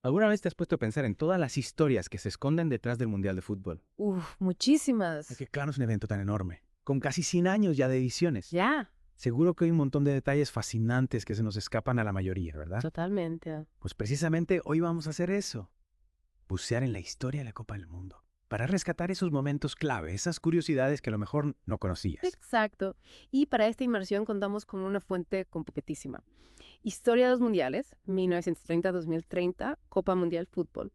¿Alguna vez te has puesto a pensar en todas las historias que se esconden detrás del Mundial de Fútbol? Uf, Es muchísimas. que claro, es un evento tan enorme, con casi 100 años ya de ediciones. Ya, Seguro que hay un montón de detalles fascinantes que se nos escapan a la mayoría, ¿verdad? totalmente. Pues precisamente hoy vamos a hacer eso, bucear en la historia de la Copa del Mundo, para rescatar esos momentos clave, esas curiosidades que a lo mejor no conocías. Exacto. Y para esta inmersión contamos con una fuente completísima. Historia de los Mundiales, 1930-2030, Copa Mundial Fútbol.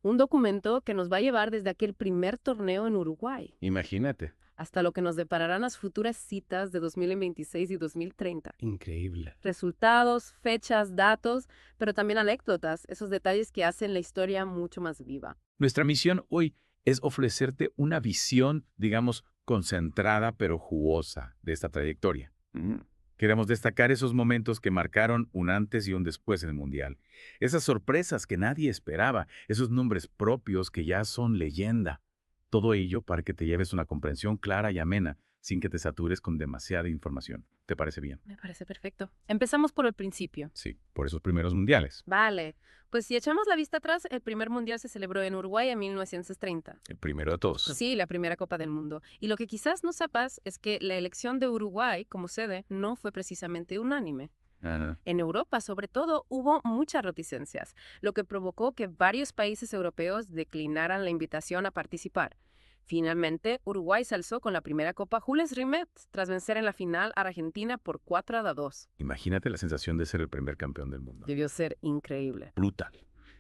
Un documento que nos va a llevar desde aquel primer torneo en Uruguay Imagínate. hasta lo que nos depararán las futuras citas de 2026 y 2030. Increíble. Resultados, fechas, datos, pero también anécdotas, esos detalles que hacen la historia mucho más viva. Nuestra misión hoy es ofrecerte una visión, digamos, concentrada pero jugosa de esta trayectoria. Queremos destacar esos momentos que marcaron un antes y un después en el Mundial. Esas sorpresas que nadie esperaba, esos nombres propios que ya son leyenda. Todo ello para que te lleves una comprensión clara y amena, sin que te satures con demasiada información. ¿Te parece bien? Me parece perfecto. Empezamos por el principio. Sí, por esos primeros mundiales. Vale, pues si echamos la vista atrás, el primer mundial se celebró en Uruguay en 1930. El primero de todos. Sí, la primera Copa del Mundo. Y lo que quizás no sepas es que la elección de Uruguay como sede no fue precisamente unánime. Ah, En Europa, sobre todo, hubo muchas reticencias, lo que provocó que varios países europeos declinaran la invitación a participar. Finalmente, Uruguay se alzó con la primera Copa Jules Rimet tras vencer en la final a Argentina por 4-2. imagínate la sensación de ser el primer campeón del mundo. Debió ser increíble. Brutal.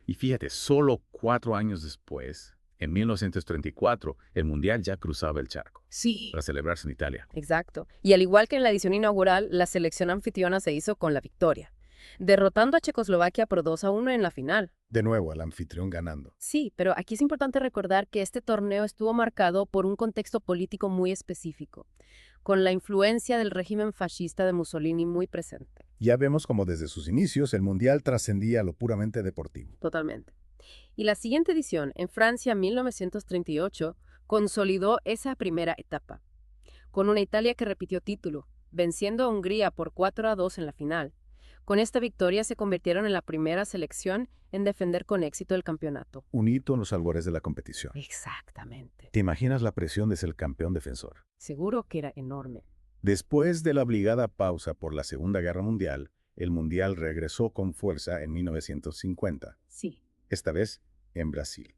Y fíjate, solo 4 años después, en 1934, el Mundial ya cruzaba el charco Sí. para celebrarse en Italia. Exacto. Y al igual que en la edición inaugural, la selección anfitriona se hizo con la victoria, derrotando a Checoslovaquia por 2-1 en la final. De nuevo, al anfitrión ganando. Sí, pero aquí es importante recordar que este torneo estuvo marcado por un contexto político muy específico, con la influencia del régimen fascista de Mussolini muy presente. Ya vemos como desde sus inicios el Mundial trascendía lo puramente deportivo. Totalmente. Y la siguiente edición, en Francia 1938, consolidó esa primera etapa, con una Italia que repitió título, venciendo a Hungría por 4-2 en la final. Con esta victoria se convirtieron en la primera selección en defender con éxito el campeonato. Un hito en los albores de la competición. Exactamente. ¿Te imaginas la presión de ser el campeón defensor? Seguro que era enorme. Después de la obligada pausa por la Segunda Guerra Mundial, el Mundial regresó con fuerza en 1950, Sí. esta vez en Brasil.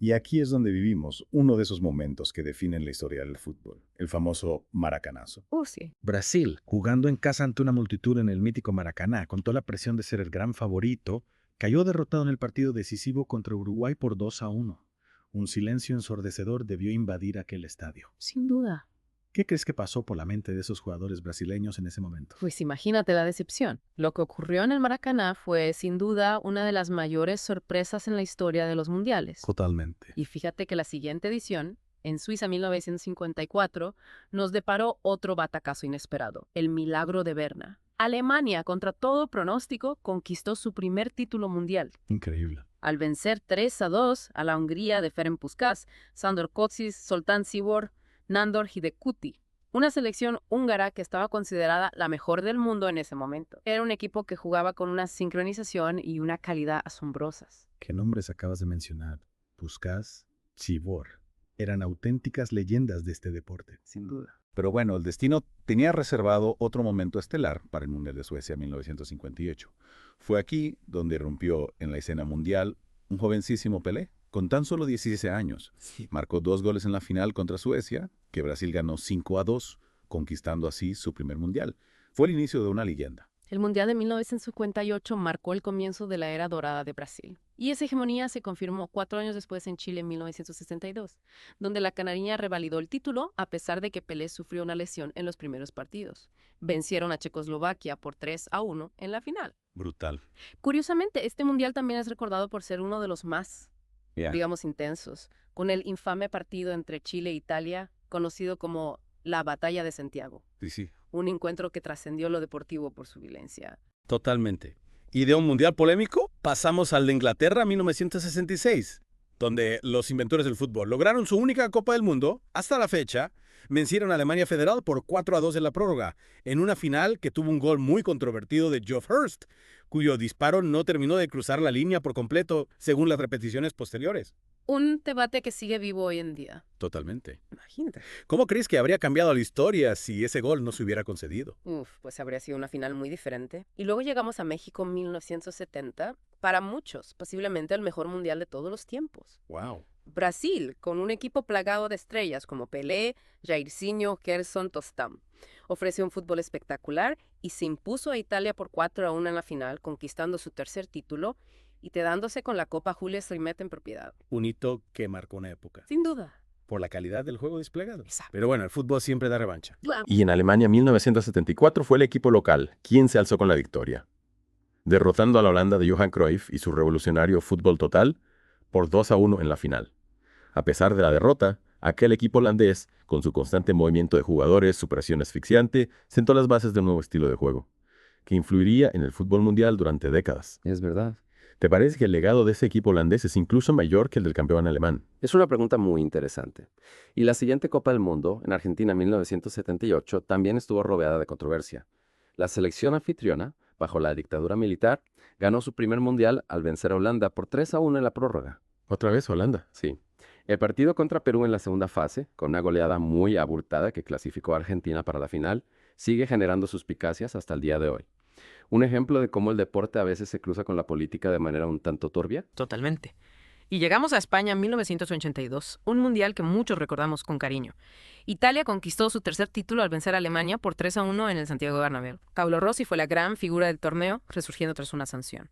Y aquí es donde vivimos uno de esos momentos que definen la historia del fútbol, el famoso maracanazo. Sí. Brasil, jugando en casa ante una multitud en el mítico Maracaná, con toda la presión de ser el gran favorito, cayó derrotado en el partido decisivo contra Uruguay por 2-1. Un silencio ensordecedor debió invadir aquel estadio. Sin duda. ¿Qué crees que pasó por la mente de esos jugadores brasileños en ese momento? Pues imagínate la decepción. Lo que ocurrió en el Maracaná fue, sin duda, una de las mayores sorpresas en la historia de los mundiales. Totalmente. Y fíjate que la siguiente edición, en Suiza 1954, nos deparó otro batacazo inesperado, el milagro de Berna. Alemania, contra todo pronóstico, conquistó su primer título mundial. Increíble. Al vencer 3-2 a la Hungría de Ferenc Puskás, Sándor Kocsis, Zoltán Csibor, Nándor Hidekuti. Una selección húngara que estaba considerada la mejor del mundo en ese momento. Era un equipo que jugaba con una sincronización y una calidad asombrosas. ¿Qué nombres acabas de mencionar? Puskás, Chibor. Eran auténticas leyendas de este deporte. Sin duda. Pero bueno, el destino tenía reservado otro momento estelar para el Mundial de Suecia 1958. Fue aquí donde irrumpió en la escena mundial un jovencísimo Pelé, con tan solo 16 años. Marcó 2 goles en la final contra Suecia, que Brasil ganó 5-2, conquistando así su primer Mundial. Fue el inicio de una leyenda. El Mundial de 1958 marcó el comienzo de la era dorada de Brasil. Y esa hegemonía se confirmó 4 años después en Chile en 1962, donde la Canariña revalidó el título a pesar de que Pelé sufrió una lesión en los primeros partidos. Vencieron a Checoslovaquia por 3-1 en la final. Brutal. Curiosamente, este Mundial también es recordado por ser uno de los más, digamos, intensos, con el infame partido entre Chile e Italia, conocido como la Batalla de Santiago. Sí. Un encuentro que trascendió lo deportivo por su violencia. Totalmente. Y de un mundial polémico, pasamos al de Inglaterra 1966, donde los inventores del fútbol lograron su única Copa del Mundo hasta la fecha, vencieron a Alemania Federal por 4-2 en la prórroga, en una final que tuvo un gol muy controvertido de Geoff Hurst, cuyo disparo no terminó de cruzar la línea por completo, según las repeticiones posteriores. Un debate que sigue vivo hoy en día. Totalmente. Imagínate. ¿Cómo crees que habría cambiado la historia si ese gol no se hubiera concedido? Pues habría sido una final muy diferente. Y luego llegamos a México en 1970, para muchos, posiblemente el mejor mundial de todos los tiempos. Wow. Brasil, con un equipo plagado de estrellas como Pelé, Jairzinho, Gerson, Tostão. Ofreció un fútbol espectacular y se impuso a Italia por 4-1 en la final, conquistando su tercer título y quedándose con la Copa Jules Rimet en propiedad. Un hito que marcó una época, Sin duda. por la calidad del juego desplegado. Exacto. Pero bueno, el fútbol siempre da revancha. Y en Alemania 1974 fue el equipo local quien se alzó con la victoria, derrotando a la Holanda de Johan Cruyff y su revolucionario fútbol total por 2-1 en la final. A pesar de la derrota, aquel equipo holandés, con su constante movimiento de jugadores, su presión asfixiante, sentó las bases de un nuevo estilo de juego, que influiría en el fútbol mundial durante décadas. Es verdad. ¿Te parece que el legado de ese equipo holandés es incluso mayor que el del campeón alemán? Es una pregunta muy interesante. Y la siguiente Copa del Mundo, en Argentina en 1978, también estuvo rodeada de controversia. La selección anfitriona, bajo la dictadura militar, ganó su primer mundial al vencer a Holanda por 3-1 en la prórroga. ¿Otra vez Holanda? Sí. El partido contra Perú en la segunda fase, con una goleada muy abultada que clasificó a Argentina para la final, sigue generando suspicacias hasta el día de hoy. Un ejemplo de cómo el deporte a veces se cruza con la política de manera un tanto turbia. Totalmente. Y llegamos a España en 1982, un mundial que muchos recordamos con cariño. Italia conquistó su tercer título al vencer a Alemania por 3-1 en el Santiago Bernabéu. Paolo Rossi fue la gran figura del torneo, resurgiendo tras una sanción.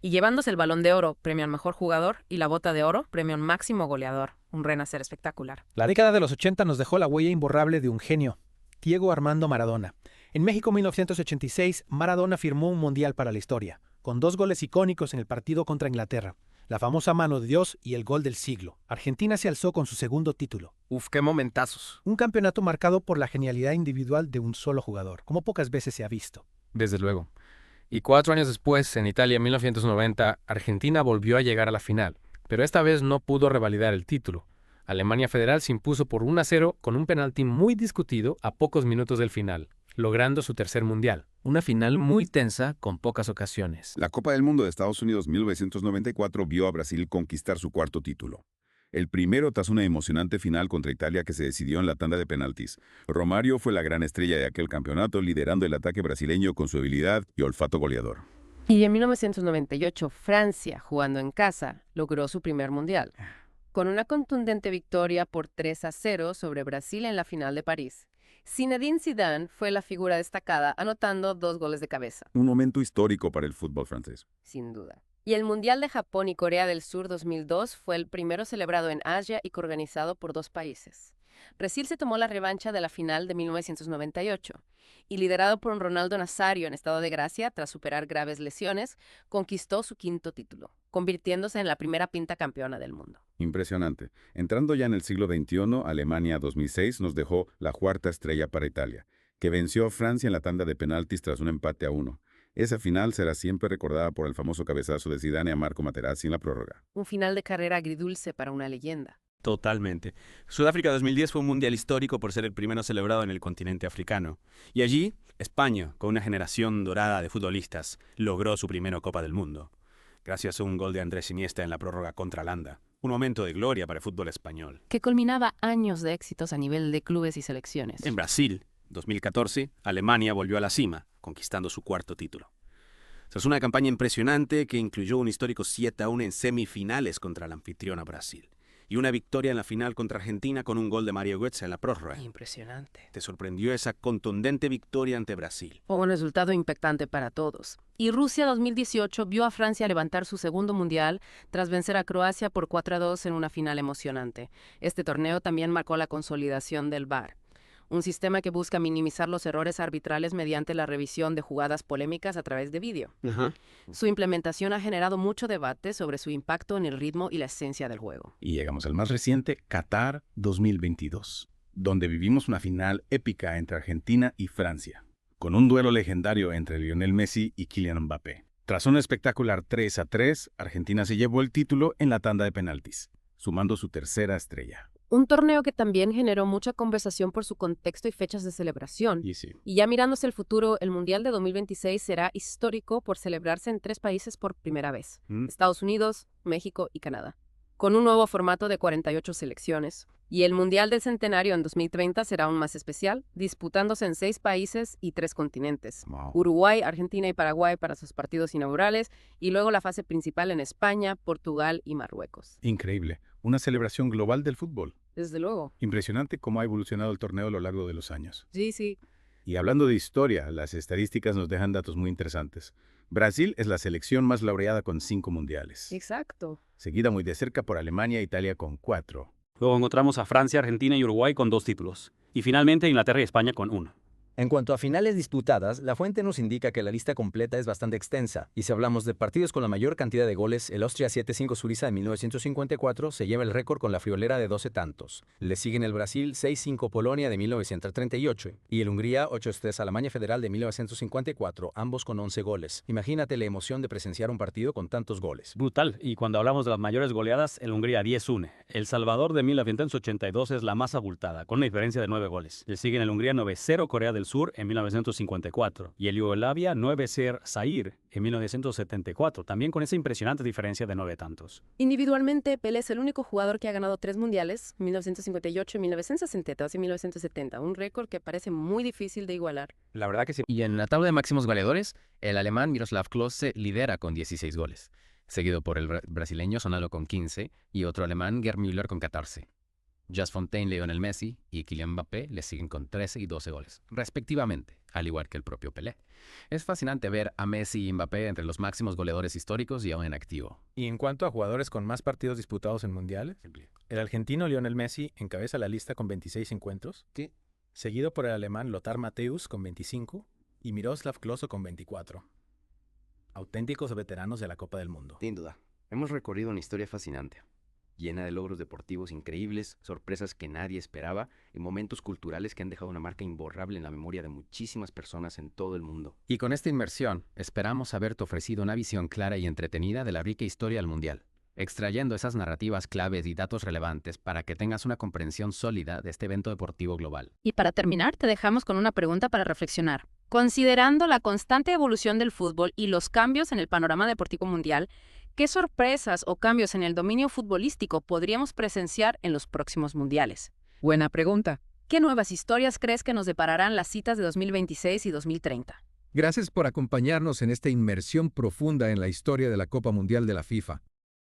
Y llevándose el Balón de Oro, premio al mejor jugador, y la Bota de Oro, premio al máximo goleador. Un renacer espectacular. La década de los 80 nos dejó la huella imborrable de un genio, Diego Armando Maradona. En México 1986, Maradona firmó un mundial para la historia, con 2 goles icónicos en el partido contra Inglaterra, la famosa mano de Dios y el gol del siglo. Argentina se alzó con su segundo título. Qué momentazos. Un campeonato marcado por la genialidad individual de un solo jugador, como pocas veces se ha visto. Desde luego. Y 4 años después, en Italia en 1990, Argentina volvió a llegar a la final, pero esta vez no pudo revalidar el título. Alemania Federal se impuso por 1-0 con un penalti muy discutido a pocos minutos del final, logrando su tercer mundial. Una final muy tensa con pocas ocasiones. La Copa del Mundo de Estados Unidos 1994 vio a Brasil conquistar su cuarto título. El primero tras una emocionante final contra Italia que se decidió en la tanda de penaltis. Romario fue la gran estrella de aquel campeonato, liderando el ataque brasileño con su habilidad y olfato goleador. Y en 1998, Francia, jugando en casa, logró su primer mundial, con una contundente victoria por 3-0 sobre Brasil en la final de París. Zinedine Zidane fue la figura destacada, anotando 2 goles de cabeza. Un momento histórico para el fútbol francés. Sin duda. Y el Mundial de Japón y Corea del Sur 2002 fue el primero celebrado en Asia y coorganizado por 2 países. Brasil se tomó la revancha de la final de 1998 y, liderado por un Ronaldo Nazario en estado de gracia tras superar graves lesiones, conquistó su 5º título, convirtiéndose en la primera pinta campeona del mundo. Impresionante. Entrando ya en el siglo XXI, Alemania 2006 nos dejó la 4ª estrella para Italia, que venció a Francia en la tanda de penaltis tras un empate a 1. Esa final será siempre recordada por el famoso cabezazo de Zidane a Marco Materazzi en la prórroga. Un final de carrera agridulce para una leyenda. Totalmente. Sudáfrica 2010 fue un mundial histórico por ser el primero celebrado en el continente africano. Y allí, España, con una generación dorada de futbolistas, logró su primera Copa del Mundo, gracias a un gol de Andrés Iniesta en la prórroga contra Holanda. Un momento de gloria para el fútbol español. Que culminaba años de éxitos a nivel de clubes y selecciones. En Brasil, 2014, Alemania volvió a la cima, conquistando su 4º título. Tras una campaña impresionante que incluyó un histórico 7-1 en semifinales contra la anfitriona Brasil. Y una victoria en la final contra Argentina con un gol de Mario Götze en la prórroga. Impresionante. ¿Te sorprendió esa contundente victoria ante Brasil? Fue un resultado impactante para todos. Y Rusia 2018 vio a Francia levantar su segundo mundial tras vencer a Croacia por 4-2 en una final emocionante. Este torneo también marcó la consolidación del VAR, un sistema que busca minimizar los errores arbitrales mediante la revisión de jugadas polémicas a través de vídeo. Su implementación ha generado mucho debate sobre su impacto en el ritmo y la esencia del juego. Y llegamos al más reciente, Qatar 2022, donde vivimos una final épica entre Argentina y Francia, con un duelo legendario entre Lionel Messi y Kylian Mbappé. Tras un espectacular 3-3, Argentina se llevó el título en la tanda de penaltis, sumando su tercera estrella. Un torneo que también generó mucha conversación por su contexto y fechas de celebración. Y sí. Y ya mirándose el futuro, el Mundial de 2026 será histórico por celebrarse en 3 países por primera vez: Estados Unidos, México y Canadá, con un nuevo formato de 48 selecciones. Y el Mundial del Centenario en 2030 será aún más especial, disputándose en 6 países y 3 continentes. Wow. Uruguay, Argentina y Paraguay para sus partidos inaugurales, y luego la fase principal en España, Portugal y Marruecos. Increíble. Una celebración global del fútbol. Desde luego. Impresionante cómo ha evolucionado el torneo a lo largo de los años. Sí, sí. Y hablando de historia, las estadísticas nos dejan datos muy interesantes. Brasil es la selección más laureada con 5 mundiales, Exacto. seguida muy de cerca por Alemania e Italia con 4. Luego encontramos a Francia, Argentina y Uruguay con 2 títulos. Y finalmente Inglaterra y España con 1. En cuanto a finales disputadas, la fuente nos indica que la lista completa es bastante extensa, y si hablamos de partidos con la mayor cantidad de goles, el Austria 7-5 Suiza de 1954 se lleva el récord con la friolera de 12 tantos. Le siguen el Brasil 6-5 Polonia de 1938 y el Hungría 8-3 Alemania Federal de 1954, ambos con 11 goles. Imagínate la emoción de presenciar un partido con tantos goles. Brutal. Y cuando hablamos de las mayores goleadas, el Hungría 10-1. El Salvador de 1982 es la más abultada, con una diferencia de 9 goles. Le siguen el Hungría 9-0 Corea del Sur en 1954 y el Yugoslavia 9-0 Zaire en 1974, también con esa impresionante diferencia de 9 tantos. Individualmente, Pelé es el único jugador que ha ganado 3 mundiales, 1958, 1962 y 1970, un récord que parece muy difícil de igualar. La verdad que sí. Y en la tabla de máximos goleadores, el alemán Miroslav Klose lidera con 16 goles, seguido por el brasileño Sonalo con 15 y otro alemán Gerd Müller con 14. Just Fontaine, Lionel Messi y Kylian Mbappé le siguen con 13 y 12 goles, respectivamente, al igual que el propio Pelé. Es fascinante ver a Messi y Mbappé entre los máximos goleadores históricos y aún en activo. Y en cuanto a jugadores con más partidos disputados en mundiales, el argentino Lionel Messi encabeza la lista con 26 encuentros, seguido por el alemán Lothar Matthäus con 25 y Miroslav Klose con 24. Auténticos veteranos de la Copa del Mundo. Sin duda, hemos recorrido una historia fascinante, llena de logros deportivos increíbles, sorpresas que nadie esperaba y momentos culturales que han dejado una marca imborrable en la memoria de muchísimas personas en todo el mundo. Y con esta inmersión, esperamos haberte ofrecido una visión clara y entretenida de la rica historia del Mundial, extrayendo esas narrativas claves y datos relevantes para que tengas una comprensión sólida de este evento deportivo global. Y para terminar, te dejamos con una pregunta para reflexionar. Considerando la constante evolución del fútbol y los cambios en el panorama deportivo mundial, ¿qué sorpresas o cambios en el dominio futbolístico podríamos presenciar en los próximos mundiales? Buena pregunta. ¿Qué nuevas historias crees que nos depararán las citas de 2026 y 2030? Gracias por acompañarnos en esta inmersión profunda en la historia de la Copa Mundial de la FIFA.